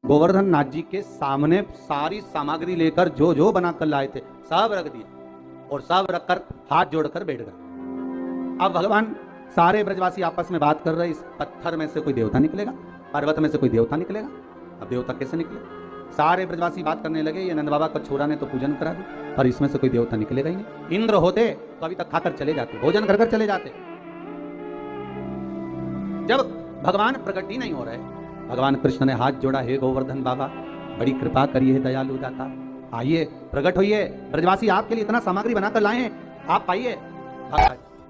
गोवर्धन नाथ जी के सामने सारी सामग्री लेकर जो जो बनाकर लाए थे सब रख दिया और सब रखकर हाथ जोड़कर बैठ गए। अब भगवान सारे ब्रजवासी आपस में बात कर रहे, इस पत्थर में से कोई देवता निकलेगा, पर्वत में से कोई देवता निकलेगा। अब देवता कैसे निकले? सारे ब्रजवासी बात करने लगे, ये नंद बाबा का छोरा ने तो पूजन करा दी, और इसमें से कोई देवता निकलेगा ही नहीं। इंद्र होते तो अभी तक खाकर चले जाते, भोजन कर चले जाते। जब भगवान प्रकट ही नहीं हो रहे, भगवान कृष्ण ने हाथ जोड़ा, हे गोवर्धन बाबा बड़ी कृपा करिए, है दयालु दाता, आइए प्रकट होइए, ब्रजवासी आपके लिए इतना सामग्री बनाकर लाए हैं, आप पाइए।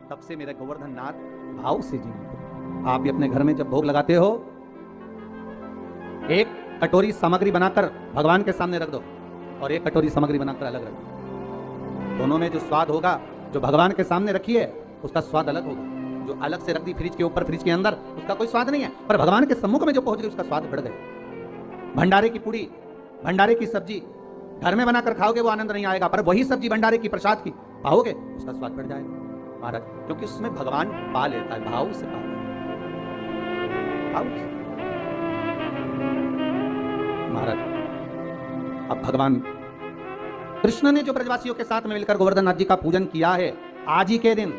तब से मेरे गोवर्धन नाथ भाव से जी, आप भी अपने घर में जब भोग लगाते हो, एक कटोरी सामग्री बनाकर भगवान के सामने रख दो और एक कटोरी सामग्री बनाकर अलग रख दो। दोनों में जो स्वाद होगा, जो भगवान के सामने रखी है उसका स्वाद अलग होगा, जो अलग से रख दी फ्रिज के ऊपर, फ्रिज के अंदर, उसका कोई स्वाद नहीं है। पर भगवान के सम्मुख में जो पहुंच गई उसका स्वाद बढ़ गया। भंडारे की पूड़ी, भंडारे की सब्जी घर में बनाकर खाओगे वो आनंद नहीं आएगा, पर वही सब्जी भंडारे की प्रसाद की पाओगे उसका स्वाद बढ़ जाएगा महाराज, क्योंकि उसमें भगवान पा लेता है, भाव से पा लेता है महाराज। अब भगवान कृष्ण ने जो ब्रजवासियों के साथ में मिलकर गोवर्धन नाथ जी का पूजन किया है, आज ही के दिन,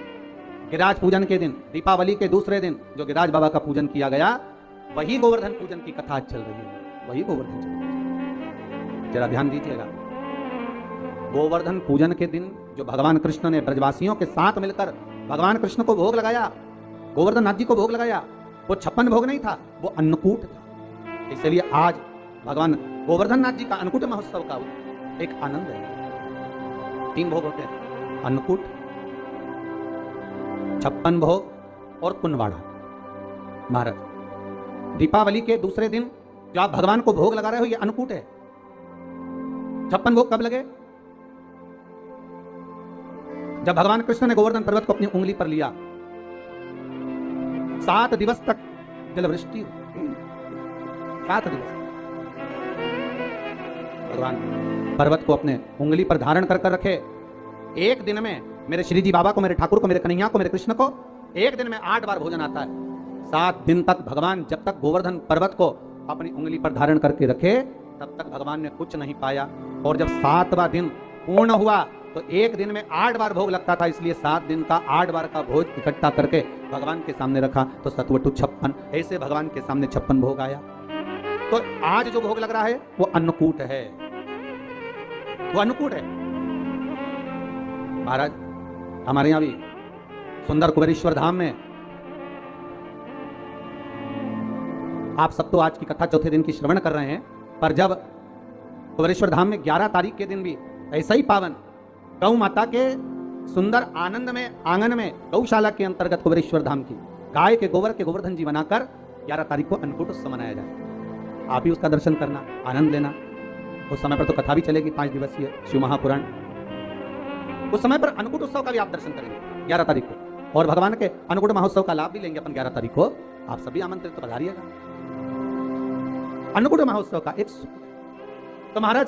गिरिराज पूजन के दिन, दीपावली के दूसरे दिन जो गिरिराज बाबा का पूजन किया गया, वही गोवर्धन पूजन की कथा चल रही है, वही गोवर्धन चल रही है। जरा ध्यान दीजिएगा, गोवर्धन पूजन के दिन जो भगवान कृष्ण ने ब्रजवासियों के साथ मिलकर भगवान कृष्ण को भोग लगाया, गोवर्धन नाथ जी को भोग लगाया, वो 56 भोग नहीं था, वो अन्नकूट था। इसलिए आज भगवान गोवर्धन नाथ जी का अन्नकूट महोत्सव का एक आनंद है। 3 भोग होते हैं, अन्नकूट, 56 भोग और कुनवाड़ा महाराज। दीपावली के दूसरे दिन जो आप भगवान को भोग लगा रहे हो, ये अन्नकूट है। 56 भोग कब लगे? जब भगवान कृष्ण ने गोवर्धन पर्वत को अपनी उंगली पर लिया, 7 दिवस तक जलवृष्टि, 7 दिवस भगवान पर्वत को अपने उंगली पर धारण कर कर रखे। एक दिन में मेरे श्री जी बाबा को, मेरे ठाकुर को, मेरे कन्हैया को, मेरे कृष्ण को एक दिन में 8 बार भोजन आता है। 7 दिन तक भगवान जब तक गोवर्धन पर्वत को अपनी उंगली पर धारण करके रखे, तब तक भगवान ने कुछ नहीं पाया। और जब 7वां दिन पूर्ण हुआ तो एक दिन में 8 बार भोग लगता था, इसलिए 7 दिन का 8 बार का भोज इकट्ठा करके भगवान के सामने रखा, तो सतवटु 56, ऐसे भगवान के सामने 56 भोग आया। तो आज जो भोग लग रहा है वो अन्नकूट है, वो अन्नकूट है महाराज। हमारे यहां भी सुंदर कुबेरेश्वर धाम में आप सब तो आज की कथा चौथे दिन की श्रवण कर रहे हैं, पर जब कुबेरेश्वर धाम में 11 तारीख के दिन भी ऐसा ही पावन गौ माता के सुंदर आनंद में आंगन में गौशाला के अंतर्गत कुबेरेश्वर धाम की गाय के गोबर के गोवर्धन जी बनाकर 11 तारीख को अन्नकूट उत्सव मनाया जाए। आप भी उसका दर्शन करना, आनंद लेना। उस समय पर तो कथा भी चलेगी 5 दिवसीय शिव महापुराण। उस समय पर अन्नकूट उत्सव का भी आप दर्शन करेंगे 11 तारीख को, और भगवान के अन्नकूट महोत्सव का लाभ भी लेंगे अपन 11 तारीख को। आप सभी आमंत्रित तो पधारिएगा अन्नकूट महोत्सव का एक। तो महाराज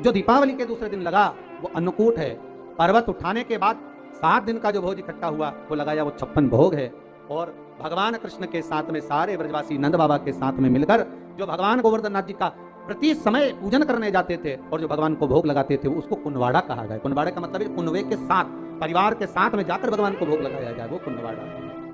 जो दीपावली के दूसरे दिन लगा वो अन्नकूट है। पर्वत उठाने के बाद 7 दिन का जो भोज इकट्ठा हुआ वो लगाया, वो 56 भोग है। और भगवान कृष्ण के साथ में सारे ब्रजवासी नंद बाबा के साथ में मिलकर जो भगवान गोवर्धन नाथ जी का प्रति समय पूजन करने जाते थे और जो भगवान को भोग लगाते थे, उसको कुनवाड़ा कहा जाए। कुनवाड़े का मतलब है कुनवे के साथ, परिवार के साथ में जाकर भगवान को भोग लगाया जाए, वो कुनवाड़ा।